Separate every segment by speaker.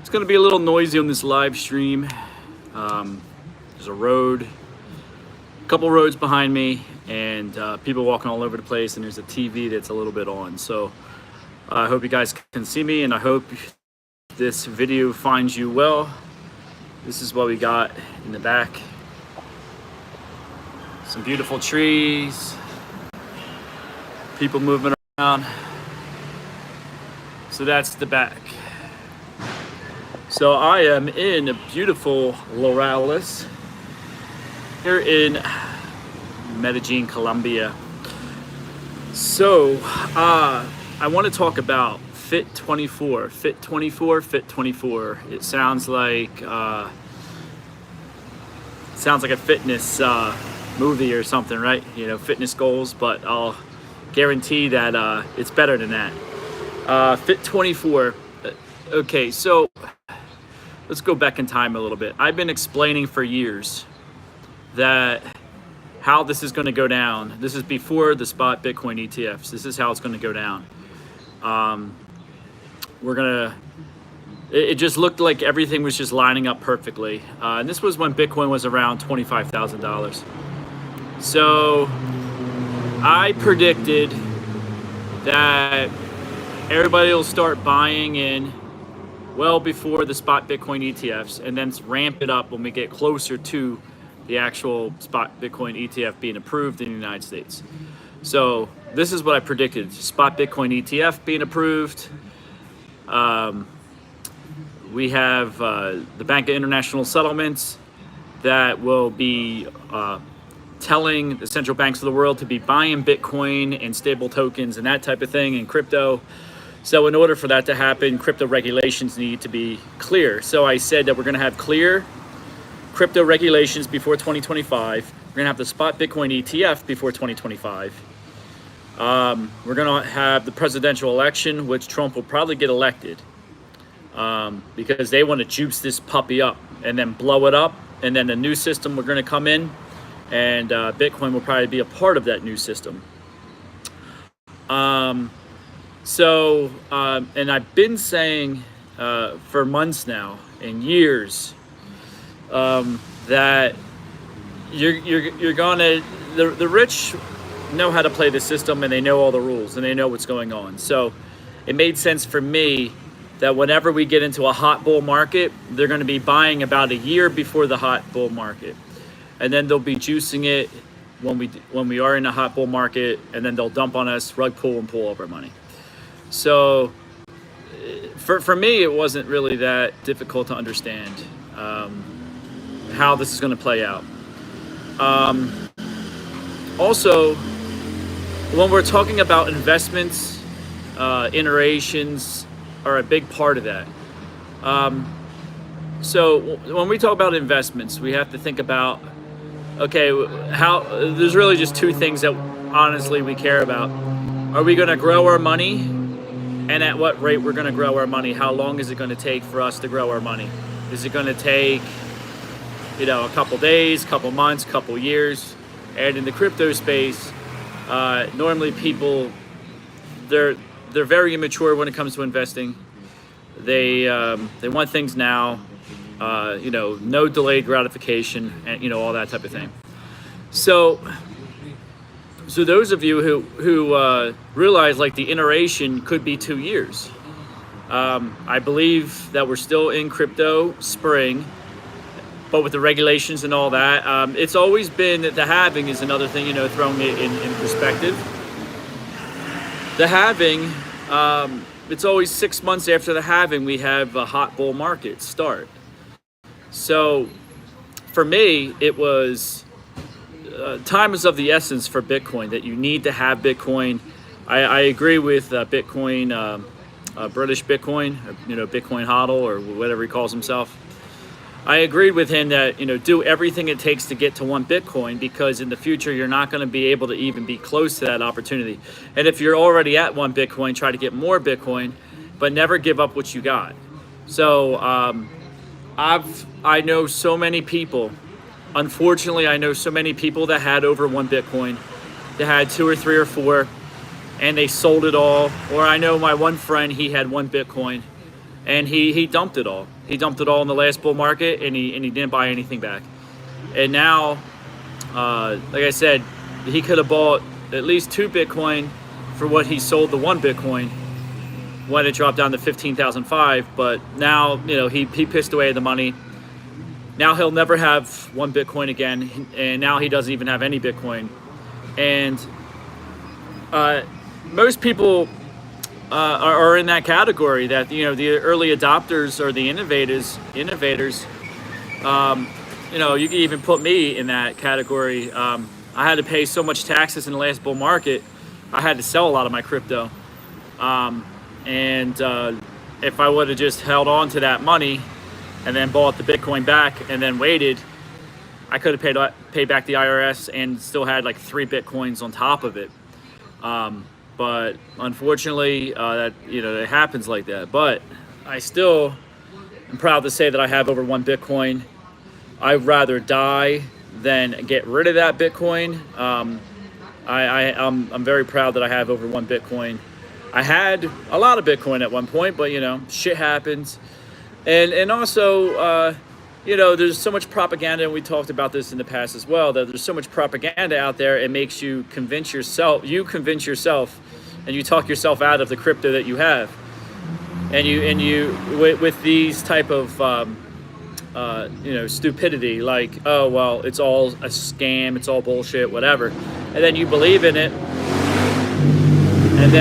Speaker 1: It's going to be a little noisy on this live stream. There's a road, a couple roads behind me, and people walking all over the place, and there's a TV that's a little bit on. So I hope you guys can see me, and I hope this video finds you well. This is what we got in the back. Some beautiful trees, people moving around. So that's the back. So I am in beautiful Laurales here in Medellin, Colombia. So I want to talk about Fit 24. Fit 24, Fit 24. It sounds like a fitness movie or something, right? You know, fitness goals, but I'll guarantee that it's better than that. Fit 24. Okay, so let's go back in time a little bit. I've been explaining for years that how this is going to go down. This is before the spot Bitcoin ETFs. This is how it's going to go down. It just looked like everything was just lining up perfectly. And this was when Bitcoin was around $25,000. So I predicted that everybody will start buying in well before the spot Bitcoin ETFs, and then ramp it up when we get closer to the actual spot Bitcoin ETF being approved in the United States. So this is what I predicted: spot Bitcoin ETF being approved. We have the Bank of International Settlements that will be telling the central banks of the world to be buying Bitcoin and stable tokens and that type of thing, and crypto. So in order for that to happen, crypto regulations need to be clear. So I said that we're going to have clear crypto regulations before 2025. We're going to have the spot Bitcoin ETF before 2025. We're going to have the presidential election, which Trump will probably get elected because they want to juice this puppy up and then blow it up. And then a new system we're going to come in, and Bitcoin will probably be a part of that new system. And I've been saying for months now and years that you're gonna, the rich know how to play the system, and they know all the rules, and they know what's going on. So it made sense for me that whenever we get into a hot bull market, they're going to be buying about a year before the hot bull market, and then they'll be juicing it when we are in a hot bull market, and then they'll dump on us, rug pull, and pull all of our money. So for me, it wasn't really that difficult to understand how this is going to play out. Also, when we're talking about investments, iterations are a big part of that. So when we talk about investments, we have to think about, okay, there's really just two things that honestly we care about. Are we going to grow our money? And at what rate we're going to grow our money? How long is it going to take for us to grow our money? Is it going to take, a couple days, couple months, couple years? And in the crypto space, normally people, they're very immature when it comes to investing. They want things now, no delayed gratification, and all that type of thing. So those of you who realize like the iteration could be 2 years. I believe that we're still in crypto spring, but with the regulations and all that, it's always been that the halving is another thing, throwing it in perspective. The halving, it's always 6 months after the halving, we have a hot bull market start. So for me, it was time is of the essence for Bitcoin, that you need to have Bitcoin. I agree with Bitcoin, British Bitcoin, Bitcoin hodl, or whatever he calls himself. I agreed with him that, do everything it takes to get to 1 Bitcoin, because in the future, you're not going to be able to even be close to that opportunity. And if you're already at 1 Bitcoin, try to get more Bitcoin, but never give up what you got. So I know so many people. Unfortunately, I know so many people that had over 1 Bitcoin, that had 2 or 3 or 4, and they sold it all. Or I know my one friend, he had 1 Bitcoin, and he dumped it all. He dumped it all in the last bull market, and he didn't buy anything back. And now, like I said, he could have bought at least 2 Bitcoin for what he sold the 1 Bitcoin when it dropped down to 15,005. But now, he pissed away the money. Now he'll never have 1 Bitcoin again, and now he doesn't even have any Bitcoin. And most people are in that category, that the early adopters or the innovators. You can even put me in that category. I had to pay so much taxes in the last bull market. I had to sell a lot of my crypto, and if I would have just held on to that money and then bought the Bitcoin back and then waited, I could have paid back the IRS and still had like 3 Bitcoins on top of it. But unfortunately, it happens like that. But I still am proud to say that I have over 1 Bitcoin. I'd rather die than get rid of that Bitcoin. I'm very proud that I have over 1 Bitcoin. I had a lot of Bitcoin at one point, but shit happens. And also, there's so much propaganda, and we talked about this in the past as well, that there's so much propaganda out there, it makes you convince yourself, and you talk yourself out of the crypto that you have. And you with these type of stupidity, like, oh well, it's all a scam, it's all bullshit, whatever, and then you believe in it, and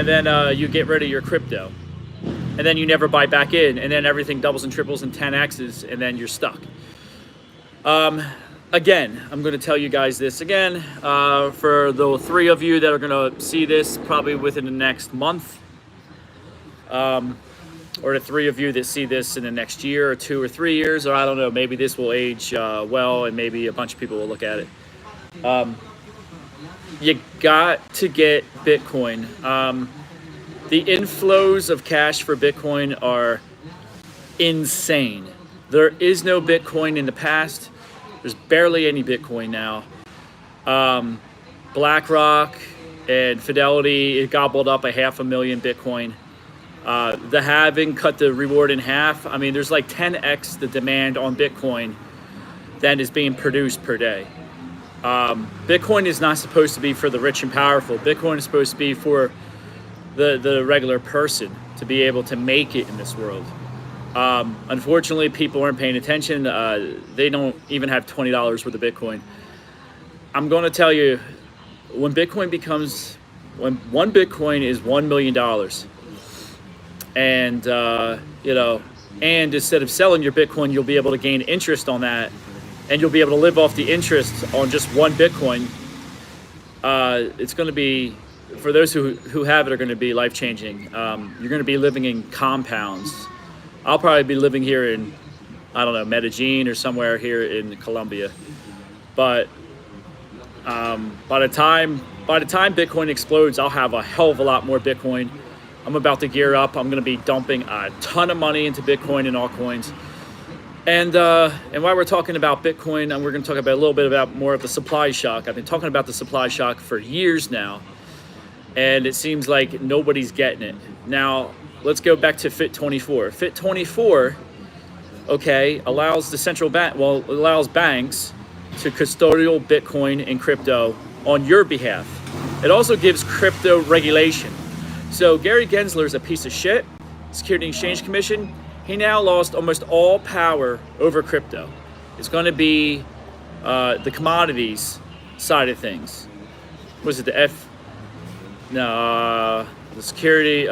Speaker 1: then you get rid of your crypto, and then you never buy back in, and then everything doubles and triples and 10x's, and then you're stuck. Again, I'm going to tell you guys this again, for the 3 of you that are going to see this probably within the next month, or the 3 of you that see this in the next year or 2 or 3 years, or I don't know, maybe this will age well, and maybe a bunch of people will look at it. You got to get Bitcoin. The inflows of cash for Bitcoin are insane. There is no Bitcoin in the past. There's barely any Bitcoin now. BlackRock and Fidelity, it gobbled up 500,000 Bitcoin. The halving cut the reward in half. I mean, there's like 10x the demand on Bitcoin than is being produced per day. Bitcoin is not supposed to be for the rich and powerful. Bitcoin is supposed to be for the regular person to be able to make it in this world. Unfortunately, people aren't paying attention. They don't even have $20 worth of Bitcoin. I'm going to tell you, when 1 Bitcoin is $1 million, and and instead of selling your Bitcoin, you'll be able to gain interest on that, and you'll be able to live off the interest on just 1 Bitcoin. It's going to be, for those who have it, are going to be life-changing. You're going to be living in compounds. I'll probably be living here in, I don't know, Medellin or somewhere here in Colombia. But by the time Bitcoin explodes, I'll have a hell of a lot more Bitcoin. I'm about to gear up. I'm going to be dumping a ton of money into Bitcoin and altcoins. And while we're talking about Bitcoin, we're going to talk about a little bit about more of the supply shock. I've been talking about the supply shock for years now, and it seems like nobody's getting it. Now, let's go back to FIT24. FIT24, allows the central bank, allows banks to custodial Bitcoin and crypto on your behalf. It also gives crypto regulation. So Gary Gensler is a piece of shit. Security and Exchange Commission, he now lost almost all power over crypto. It's going to be the commodities side of things. Was it the Security,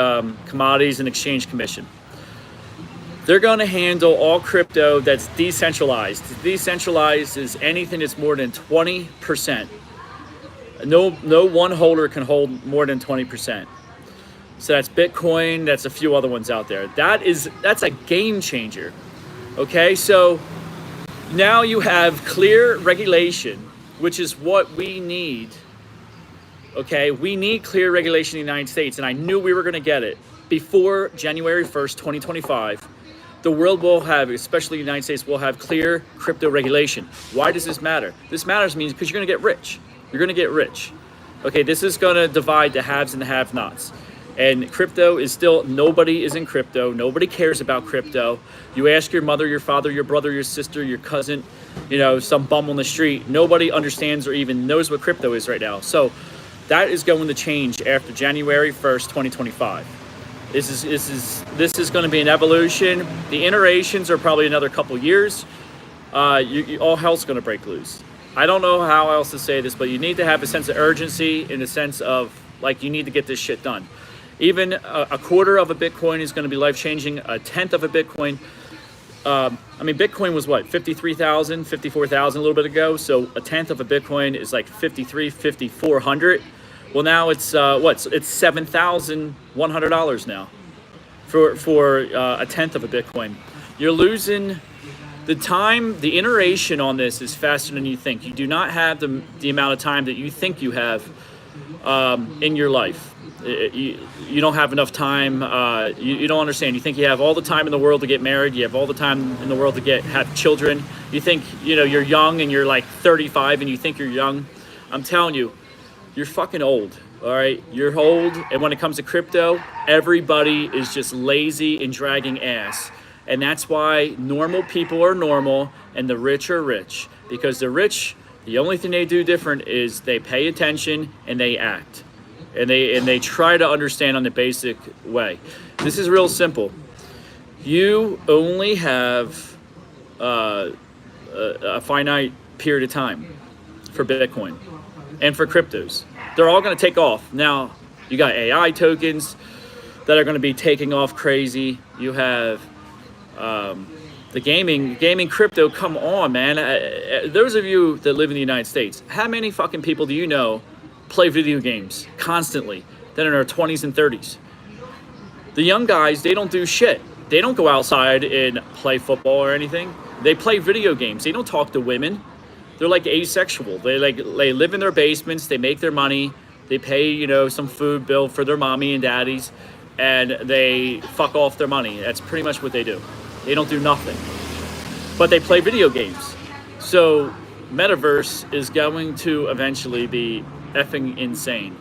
Speaker 1: Commodities and Exchange Commission? They're going to handle all crypto that's decentralized. Decentralized is anything that's more than 20%. No one holder can hold more than 20%. So that's Bitcoin, that's a few other ones out there. That's a game changer. Okay, so now you have clear regulation, which is what we need. Okay, we need clear regulation in the United States, and I knew we were going to get it. Before January 1st, 2025, the world will have, especially the United States, will have clear crypto regulation. Why does this matter? This matters because you're going to get rich. You're going to get rich. Okay, this is going to divide the haves and the have-nots. And crypto is still, nobody is in crypto. Nobody cares about crypto. You ask your mother, your father, your brother, your sister, your cousin, you know, some bum on the street. Nobody understands or even knows what crypto is right now. So that is going to change after January 1st, 2025. This is going to be an evolution. The iterations are probably another couple years. All hell's going to break loose. I don't know how else to say this, but you need to have a sense of urgency in the sense of, like, you need to get this shit done. Even a quarter of a Bitcoin is going to be life-changing. A tenth of a Bitcoin. I mean, Bitcoin was what, 53,000, 54,000 a little bit ago. So a tenth of a Bitcoin is like 5,400. Well, now it's it's $7,100 now for a tenth of a Bitcoin. You're losing the time. The iteration on this is faster than you think. You do not have the amount of time that you think you have in your life. You don't have enough time. You don't understand. You think you have all the time in the world to get married. You have all the time in the world to have children. You think, you know, you're young and you're like 35 and you think you're young. I'm telling you, you're fucking old. All right, you're old. And when it comes to crypto, everybody is just lazy and dragging ass. And that's why normal people are normal and the rich are rich. Because the rich, the only thing they do different is they pay attention and they act. And they try to understand on the basic way. This is real simple. You only have a finite period of time for Bitcoin and for cryptos. They're all going to take off. Now, you got AI tokens that are going to be taking off crazy. You have the gaming crypto. Come on, man. Those of you that live in the United States, how many fucking people do you know play video games constantly that are in their 20s and 30s? The young guys, they don't do shit. They don't go outside and play football or anything. They play video games. They don't talk to women. They're like asexual. They live in their basements. They make their money. They pay, you know, some food bill for their mommy and daddies, and they fuck off their money. That's pretty much what they do. They don't do nothing, but they play video games. So metaverse is going to eventually be effing insane.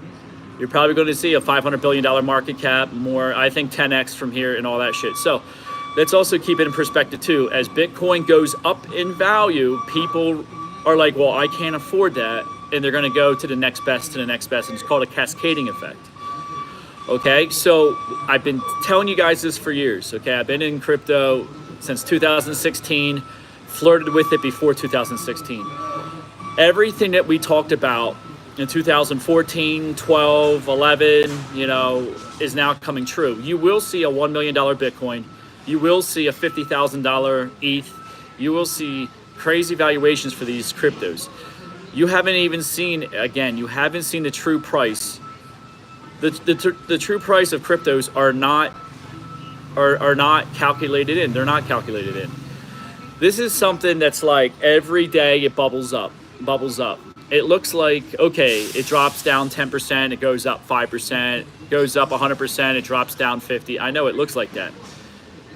Speaker 1: You're probably going to see a $500 billion market cap, more, I think 10x from here and all that shit. So let's also keep it in perspective too. As Bitcoin goes up in value, people are like, well, I can't afford that. And they're going to go to the next best, to the next best. And it's called a cascading effect. Okay, so I've been telling you guys this for years. Okay, I've been in crypto since 2016, flirted with it before 2016. Everything that we talked about in 2014, 12, 11, you know, is now coming true. You will see a $1 million Bitcoin. You will see a $50,000 ETH. You will see crazy valuations for these cryptos. You haven't even seen, again, you haven't seen the true price. The true price of cryptos are not calculated in. They're not calculated in. This is something that's like every day it bubbles up. It looks like, okay, it drops down 10%, it goes up 5%, goes up 100%, it drops down 50%. I know it looks like that.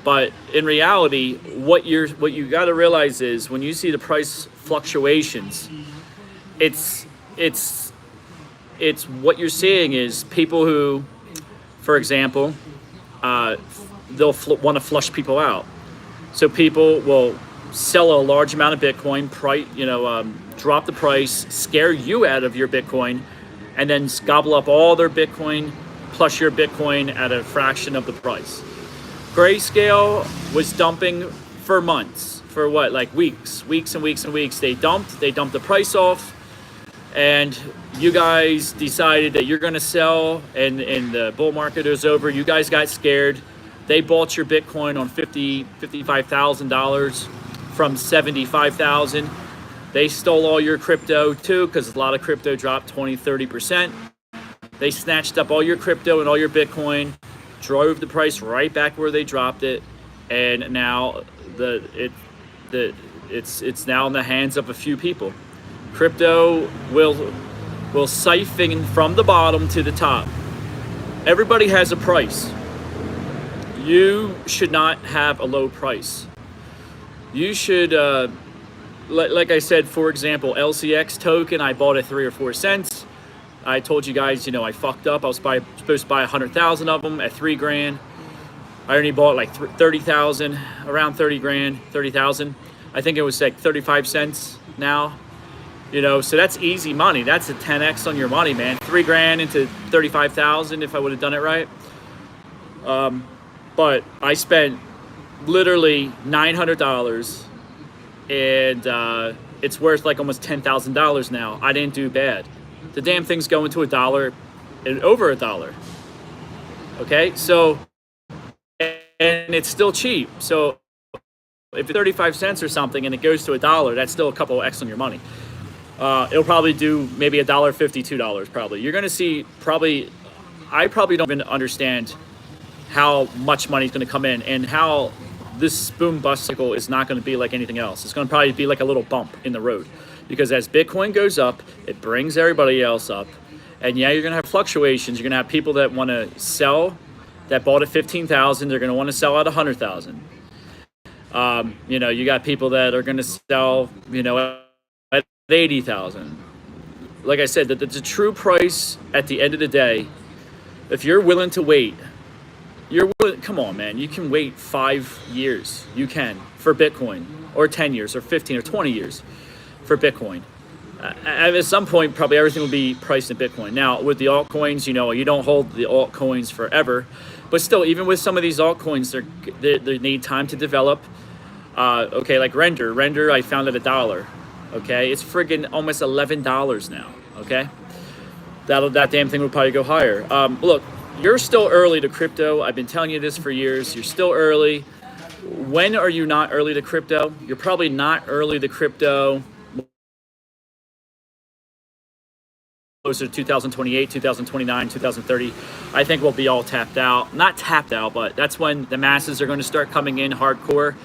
Speaker 1: But in reality, what you got to realize is when you see the price fluctuations, it's what you're seeing is people who, for example, they'll want to flush people out. So people will sell a large amount of Bitcoin, drop the price, scare you out of your Bitcoin, and then gobble up all their Bitcoin plus your Bitcoin at a fraction of the price. Grayscale was dumping for months, for what, like weeks and weeks. They dumped the price off, and you guys decided that you're going to sell, and the bull market is over. You guys got scared. They bought your Bitcoin on $55,000 from $75,000. They stole all your crypto too, because a lot of crypto dropped 20-30%. They snatched up all your crypto and all your Bitcoin, drove the price right back where they dropped it, and now it's now in the hands of a few people. Crypto will siphon from the bottom to the top. Everybody has a price. You should not have a low price. You should, like I said, for example, LCX token, I bought at 3 or 4 cents. I told you guys, you know, I fucked up. I was supposed to buy 100,000 of them at $3,000. I only bought like 30,000, around 30 grand, 30,000. I think it was like 35 cents now, you know, so that's easy money. That's a 10x on your money, man. $3,000 into 35,000 if I would have done it right. But I spent literally $900 and it's worth like almost $10,000 now. I didn't do bad. The damn thing's going to $1 and over $1. Okay, so, and it's still cheap. So if it's 35 cents or something and it goes to $1, that's still a couple X on your money. It'll probably do maybe $1.50, $2 probably. You're gonna see I probably don't even understand how much money is gonna come in and how this boom bust cycle is not gonna be like anything else. It's gonna probably be like a little bump in the road, because as Bitcoin goes up, it brings everybody else up. And yeah, you're gonna have fluctuations. You're gonna have people that wanna sell, that bought at 15,000, they're gonna wanna sell at 100,000. You know, you got people that are gonna sell, you know, at 80,000. Like I said, the true price at the end of the day, if you're willing to wait, come on, man, you can wait 5 years. You can for Bitcoin, or 10 years, or 15 or 20 years for Bitcoin. At some point, probably everything will be priced in Bitcoin. Now, with the altcoins, you know, you don't hold the altcoins forever, but still, even with some of these altcoins, they need time to develop. Okay, like Render, I found at $1. Okay, it's friggin' almost $11 now. Okay, that damn thing would probably go higher. Look, you're still early to crypto. I've been telling you this for years. You're still early. When are you not early to crypto? You're probably not early to crypto closer to 2028, 2029, 2030. I think we'll be all tapped out. Not tapped out, but that's when the masses are going to start coming in hardcore.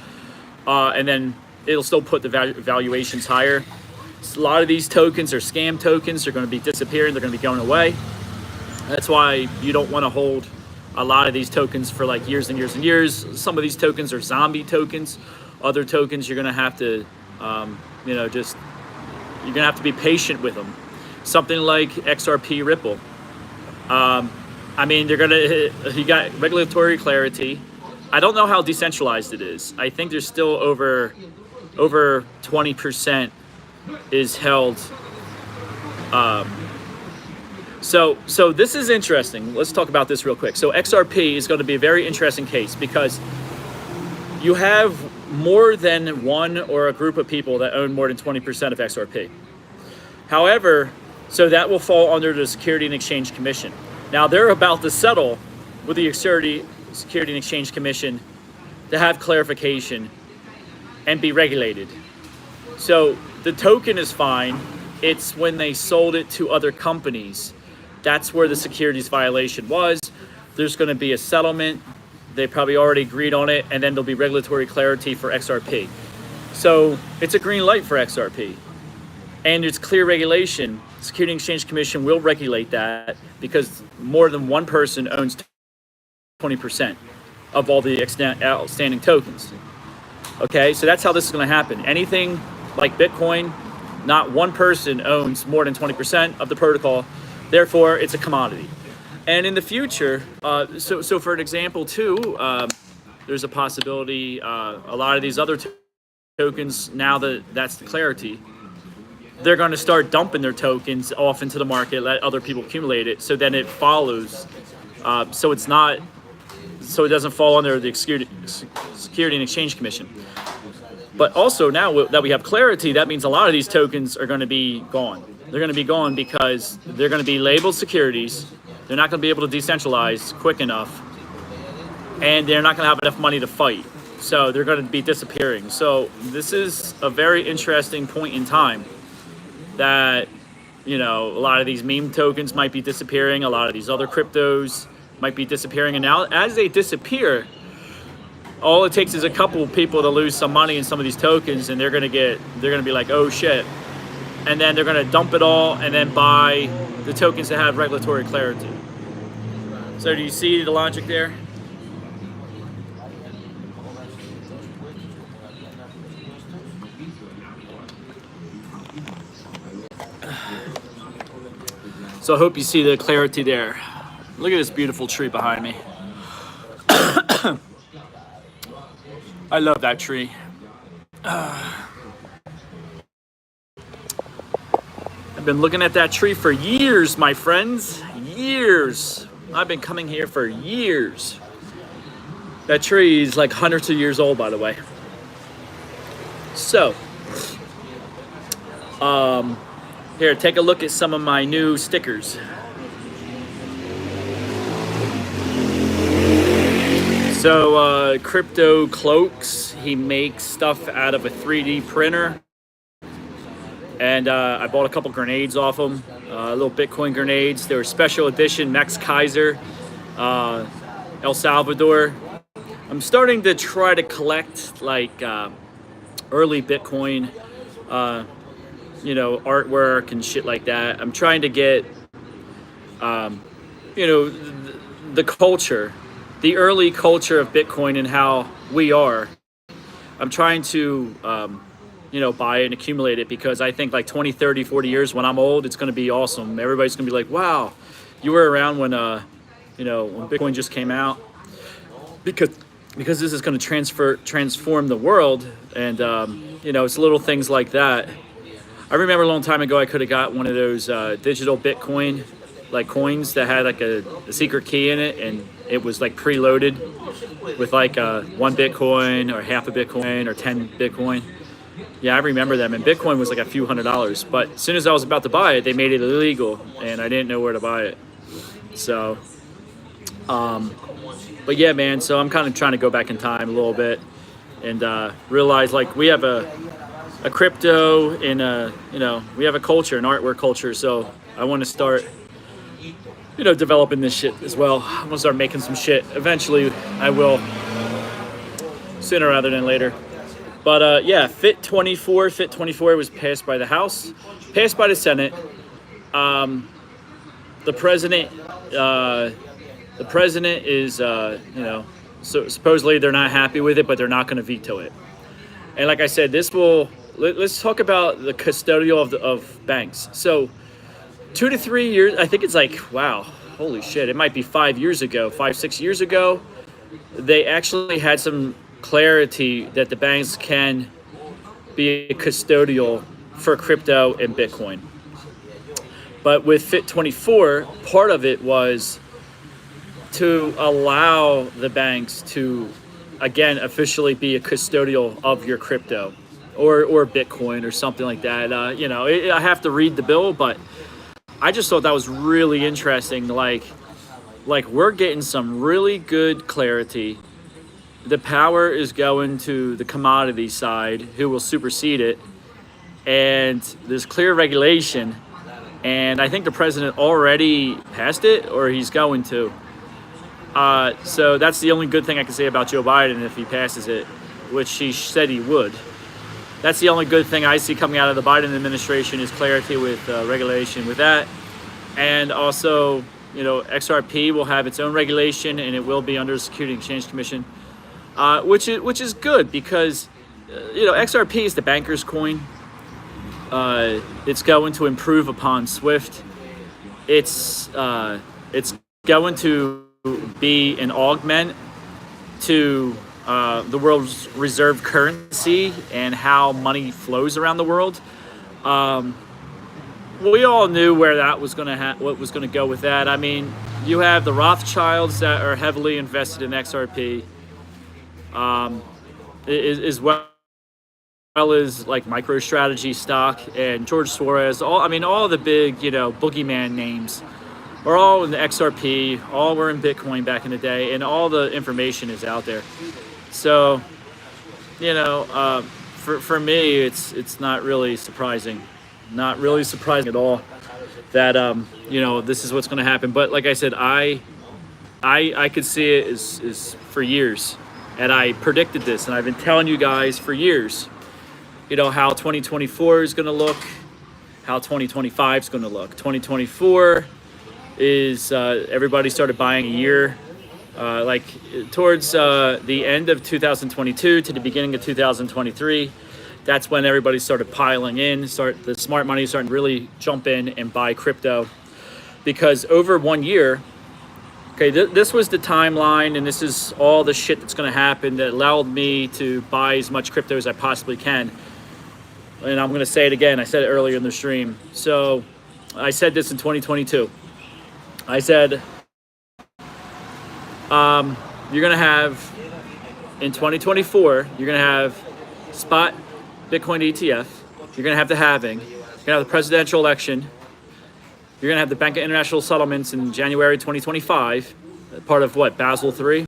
Speaker 1: And then it'll still put the valuations higher. So a lot of these tokens are scam tokens. They're going to be disappearing. They're going to be going away. That's why you don't want to hold a lot of these tokens for like years and years and years. Some of these tokens are zombie tokens. Other tokens you're going to have to, you know, just, you're going to have to be patient with them. Something like XRP Ripple. I mean, you got regulatory clarity. I don't know how decentralized it is. I think there's still over 20% is held. So this is interesting. Let's talk about this real quick. So XRP is going to be a very interesting case because you have more than one or a group of people that own more than 20% of XRP. However, so that will fall under the Security and Exchange Commission. Now they're about to settle with the Security and Exchange Commission to have clarification and be regulated. So the token is fine. It's when they sold it to other companies. That's where the securities violation was. There's going to be a settlement. They probably already agreed on it, and then there'll be regulatory clarity for XRP. So it's a green light for XRP. And it's clear regulation. The Security and Exchange Commission will regulate that because more than one person owns 20% of all the outstanding tokens. Okay, so that's how this is going to happen. Anything like Bitcoin, not one person owns more than 20% of the protocol. Therefore, it's a commodity. And in the future, so for an example too, there's a possibility, a lot of these other tokens, now that that's the clarity, they're going to start dumping their tokens off into the market, let other people accumulate it, so then it follows. So it doesn't fall under the Security and Exchange Commission. But also now that we have clarity, that means a lot of these tokens are going to be gone. They're going to be gone because they're going to be labeled securities. They're not going to be able to decentralize quick enough. And they're not going to have enough money to fight. So they're going to be disappearing. So this is a very interesting point in time that, you know, a lot of these meme tokens might be disappearing. A lot of these other cryptos might be disappearing. And now as they disappear, all it takes is a couple of people to lose some money in some of these tokens, and they're going to be like, oh shit. And then they're going to dump it all and then buy the tokens that have regulatory clarity. So do you see the logic there? So I hope you see the clarity there. Look at this beautiful tree behind me. I love that tree. I've been looking at that tree for years, my friends. Years. I've been coming here for years. That tree is like hundreds of years old, by the way. So, here, take a look at some of my new stickers. So, Crypto Cloaks, he makes stuff out of a 3D printer. And I bought a couple grenades off him, little Bitcoin grenades. They were special edition, Max Kaiser, El Salvador. I'm starting to try to collect like early Bitcoin, artwork and shit like that. I'm trying to get, the culture, the early culture of Bitcoin and how we are. I'm trying to, buy it and accumulate it, because I think like 20, 30, 40 years when I'm old, it's going to be awesome. Everybody's going to be like, wow, you were around when, when Bitcoin just came out. Because this is going to transform the world. And, it's little things like that. I remember a long time ago, I could have got one of those digital Bitcoin like coins that had like a secret key in it, and it was like preloaded with like 1 Bitcoin or half a Bitcoin or 10 Bitcoin. Yeah, I remember them, and Bitcoin was like a few $100s. But as soon as I was about to buy it, they made it illegal, and I didn't know where to buy it. So, but yeah, man. So I'm kind of trying to go back in time a little bit and realize like we have a crypto and we have a culture, an artwork culture. So I want to start, developing this shit as well. I'm gonna start making some shit. Eventually, I will. Sooner rather than later. But yeah, Fit 24 was passed by the House, passed by the Senate. The president is, so supposedly they're not happy with it, but they're not going to veto it. And like I said, let's talk about the custodial of banks. So 2 to 3 years, I think it's like, wow, holy shit, it might be 5 years ago, 6 years ago, they actually had some clarity that the banks can be custodial for crypto and Bitcoin. But with Fit 24, part of it was to allow the banks to, again, officially be a custodial of your crypto or Bitcoin or something like that. I have to read the bill, but I just thought that was really interesting. Like we're getting some really good clarity. The power is going to the commodity side, who will supersede it. And there's clear regulation. And I think the president already passed it, or he's going to. So that's the only good thing I can say about Joe Biden if he passes it, which he said he would. That's the only good thing I see coming out of the Biden administration is clarity with regulation with that. And also, XRP will have its own regulation, and it will be under the Securities and Exchange Commission. Which is good because, XRP is the banker's coin. It's going to improve upon SWIFT. It's going to be an augment to the world's reserve currency and how money flows around the world. We all knew where that was going to what was going to go with that. I mean, you have the Rothschilds that are heavily invested in XRP. As well as like MicroStrategy stock and George Soros, all the big, boogeyman names are all in the XRP, all were in Bitcoin back in the day, and all the information is out there. So, for me, it's not really surprising at all that, this is what's going to happen. But like I said, I could see it is for years. And I predicted this, and I've been telling you guys for years, how 2024 is going to look, how 2025 is going to look. 2024 is everybody started buying a year, towards the end of 2022 to the beginning of 2023. That's when everybody started piling in. The smart money started to really jump in and buy crypto. because over 1 year, okay, this was the timeline, and this is all the shit that's going to happen that allowed me to buy as much crypto as I possibly can. And I'm going to say it again. I said it earlier in the stream. So I said this in 2022. I said, you're going to have, in 2024, you're going to have spot Bitcoin ETF. You're going to have the halving. You're going to have the presidential election. You're going to have the Bank of International Settlements in January 2025, part of what, Basel III?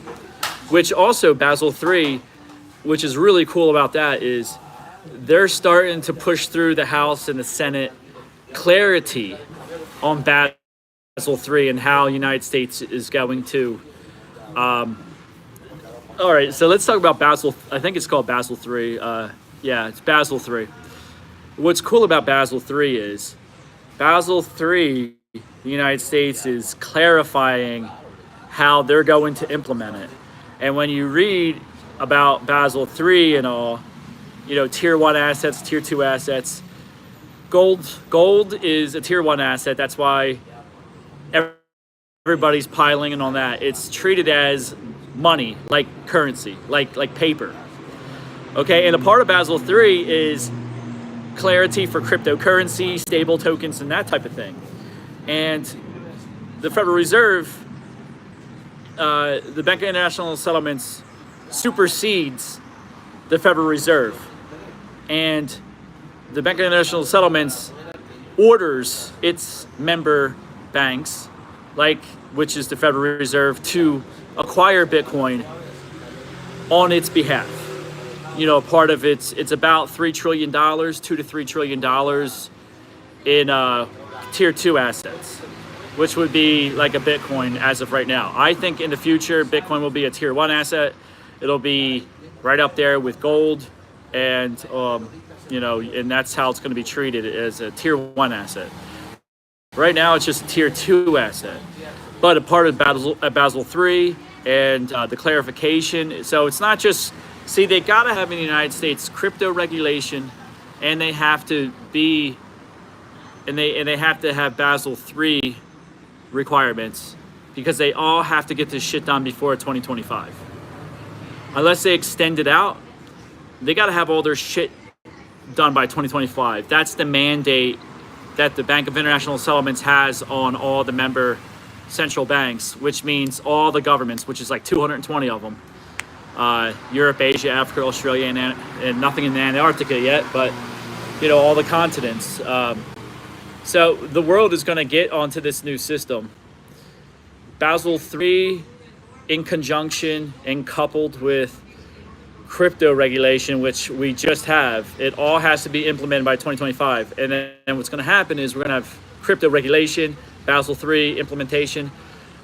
Speaker 1: Which also, Basel III, which is really cool about that, is they're starting to push through the House and the Senate clarity on Basel III and how the United States is going to. All right, so let's talk about Basel. I think it's called Basel III. Yeah, it's Basel III. What's cool about Basel III is Basel III, the United States is clarifying how they're going to implement it. And when you read about Basel III and all, you know, tier 1 assets, tier 2 assets, gold is a tier 1 asset. That's why everybody's piling in on that. It's treated as money, like currency, like paper. Okay, and a part of Basel III is clarity for cryptocurrency, stable tokens, and that type of thing. And the Federal Reserve, the Bank of International Settlements supersedes the Federal Reserve. And the Bank of International Settlements orders its member banks, which is the Federal Reserve, to acquire Bitcoin on its behalf. You know, part of it's about $3 trillion, $2 to $3 trillion in tier 2 assets, which would be like a Bitcoin as of right now. I think in the future, Bitcoin will be a tier 1 asset. It'll be right up there with gold, and you know, and that's how it's going to be treated, as a tier 1 asset. Right now, it's just a tier 2 asset, but a part of Basel III and the clarification. So it's not just, see, they got to have in the United States crypto regulation, and they have to be, and they have to have Basel III requirements, because they all have to get this shit done before 2025. Unless they extend it out, they got to have all their shit done by 2025. That's the mandate that the Bank of International Settlements has on all the member central banks, which means all the governments, which is like 220 of them. Europe, Asia, Africa, Australia, and nothing in Antarctica yet, but you know, all the continents. So the world is going to get onto this new system. Basel III, in conjunction and coupled with crypto regulation, which we just have, it all has to be implemented by 2025. And then what's going to happen is we're going to have crypto regulation, Basel III implementation,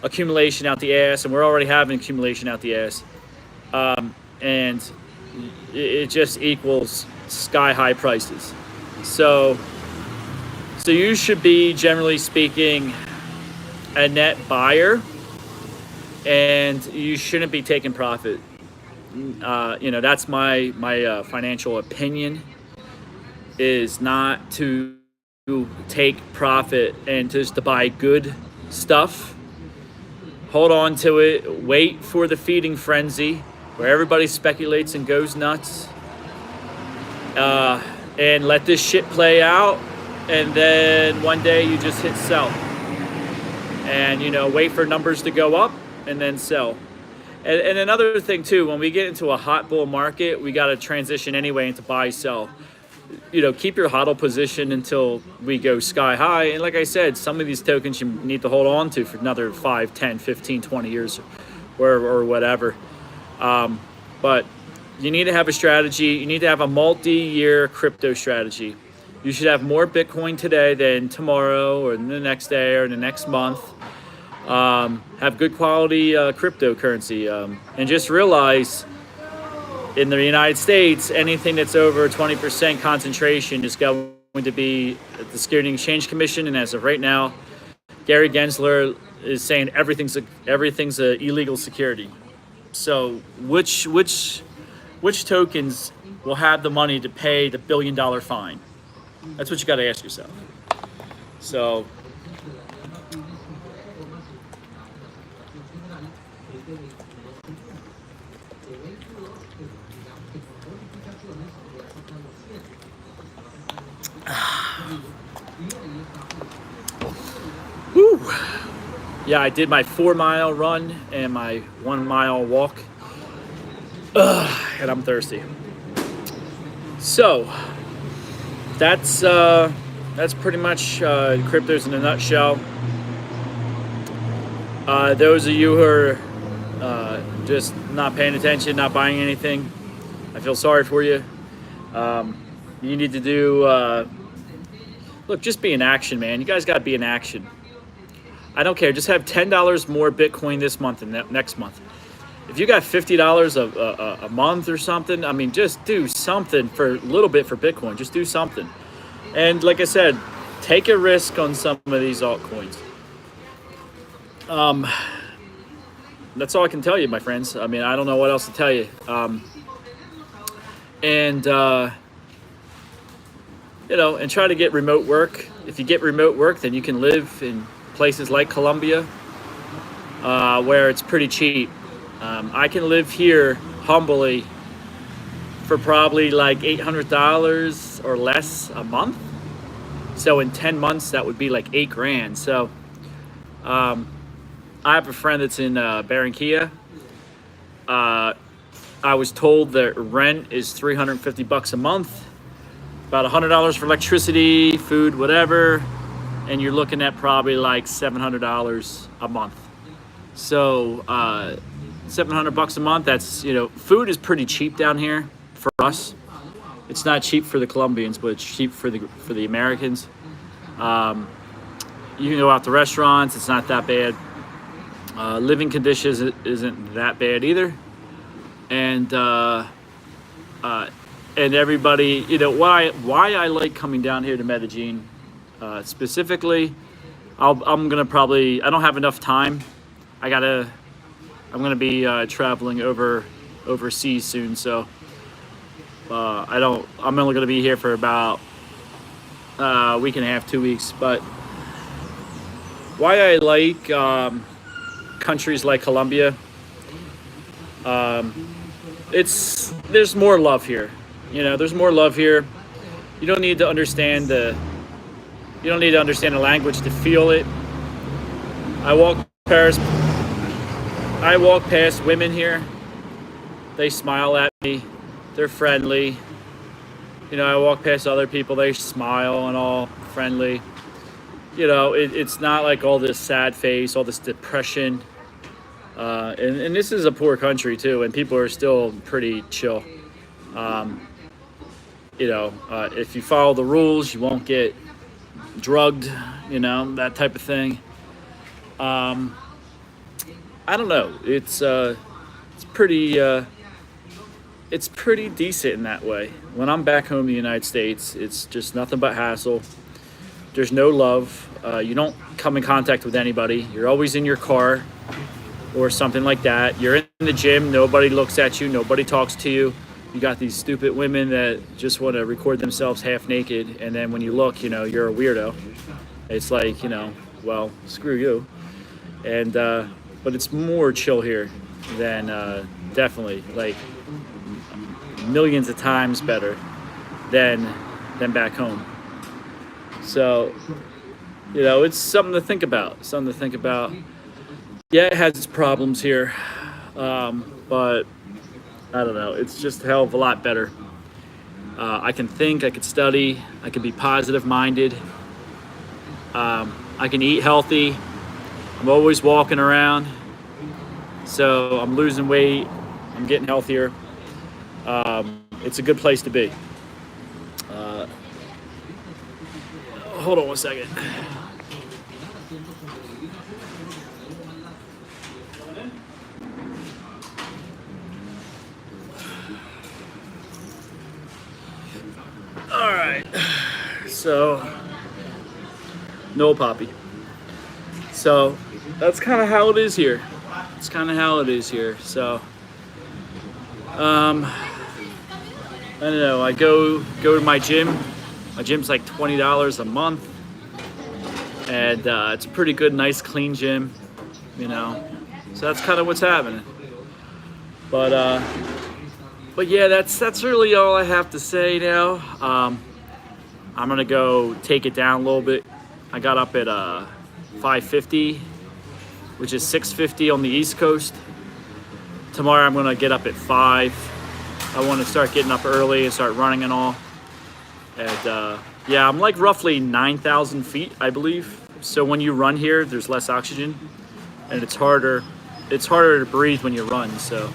Speaker 1: accumulation out the ass, and we're already having accumulation out the ass. And it just equals sky high prices. So you should be, generally speaking, a net buyer, and you shouldn't be taking profit. You know, that's my financial opinion, is not to take profit and just to buy good stuff. Hold on to it. Wait for the feeding frenzy where everybody speculates and goes nuts, and let this shit play out. And then one day you just hit sell, and you know, wait for numbers to go up and then sell. And another thing too, when we get into a hot bull market, we got to transition anyway into buy sell. You know, keep your hodl position until we go sky high. And like I said, some of these tokens you need to hold on to for another 5, 10, 15, 20 years or whatever. But you need to have a strategy. You need to have a multi-year crypto strategy. You should have more Bitcoin today than tomorrow or the next day or the next month. Have good quality cryptocurrency. And just realize, in the United States, anything that's over 20% concentration is going to be at the Securities and Exchange Commission. And as of right now, Gary Gensler is saying everything's a illegal security. So which tokens will have the money to pay the $1 billion fine? That's what you got to ask yourself. So yeah, I did my 4-mile run and my 1-mile walk. And I'm thirsty. So that's pretty much cryptos in a nutshell. Those of you who are just not paying attention, not buying anything, I feel sorry for you. You need to do, look, just be in action, man. You guys got to be in action. I don't care. Just have $10 more Bitcoin this month and next month. If you got $50 a month or something, I mean, just do something for a little bit for Bitcoin. Just do something. And like I said, take a risk on some of these altcoins. That's all I can tell you, my friends. I mean, I don't know what else to tell you. And try to get remote work. If you get remote work, then you can live in places like Colombia, where it's pretty cheap. I can live here humbly for probably like $800 or less a month. So in 10 months, that would be like $8,000. So I have a friend that's in Barranquilla. I was told that rent is $350 a month, about $100 for electricity, food, whatever, and you're looking at probably like $700 a month. So $700 a month. That's, food is pretty cheap down here for us. It's not cheap for the Colombians, but it's cheap for the Americans. You can go out to restaurants. It's not that bad. Living conditions isn't that bad either. And everybody, why I like coming down here to Medellin specifically. I don't have enough time. I'm gonna be traveling overseas soon, so I'm only gonna be here for about a week and a half, 2 weeks. But why I like countries like Colombia, there's more love here. There's more love here. You don't need to understand the language to feel it. I walk past women here. They smile at me. They're friendly. I walk past other people. They smile and all friendly. It's not like all this sad face, all this depression. And this is a poor country too, and people are still pretty chill. If you follow the rules, you won't get drugged, that type of thing. I don't know. It's pretty decent in that way. When I'm back home in the United States, it's just nothing but hassle. There's no love. You don't come in contact with anybody. You're always in your car or something like that. You're in the gym. Nobody looks at you. Nobody talks to you. You got these stupid women that just want to record themselves half naked, and then when you look, you're a weirdo. It's like, well, screw you. And but it's more chill here than definitely like millions of times better than back home. So, it's something to think about. Yeah, it has its problems here, but I don't know. It's just a hell of a lot better. I can think, I can study, I can be positive minded. I can eat healthy. I'm always walking around. So I'm losing weight. I'm getting healthier. It's a good place to be. Hold on one second. All right, so no poppy. So that's kind of how it is here. So I don't know. I go to my gym. My gym's like $20 a month, and it's a pretty good, nice, clean gym. So that's kind of what's happening. But yeah, that's really all I have to say now. I'm gonna go take it down a little bit. I got up at 5:50, which is 6:50 on the East Coast. Tomorrow I'm gonna get up at 5. I want to start getting up early and start running and all. And yeah, I'm like roughly 9,000 feet, I believe. So when you run here, there's less oxygen, and it's harder to breathe when you run. So,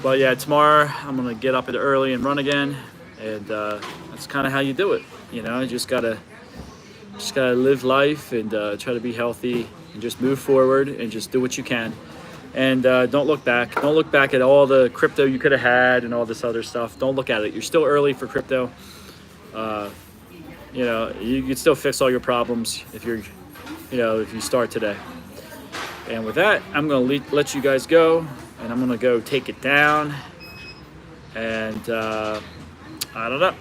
Speaker 1: but yeah, tomorrow I'm gonna get up early and run again, and that's kind of how you do it. You know, you just gotta live life and try to be healthy and just move forward and just do what you can. And don't look back. Don't look back at all the crypto you could have had and all this other stuff. Don't look at it. You're still early for crypto. You know, you can still fix all your problems if you start today. And with that, I'm gonna let you guys go, and I'm gonna go take it down. And I don't know.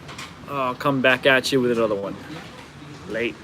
Speaker 1: I'll come back at you with another one. Late.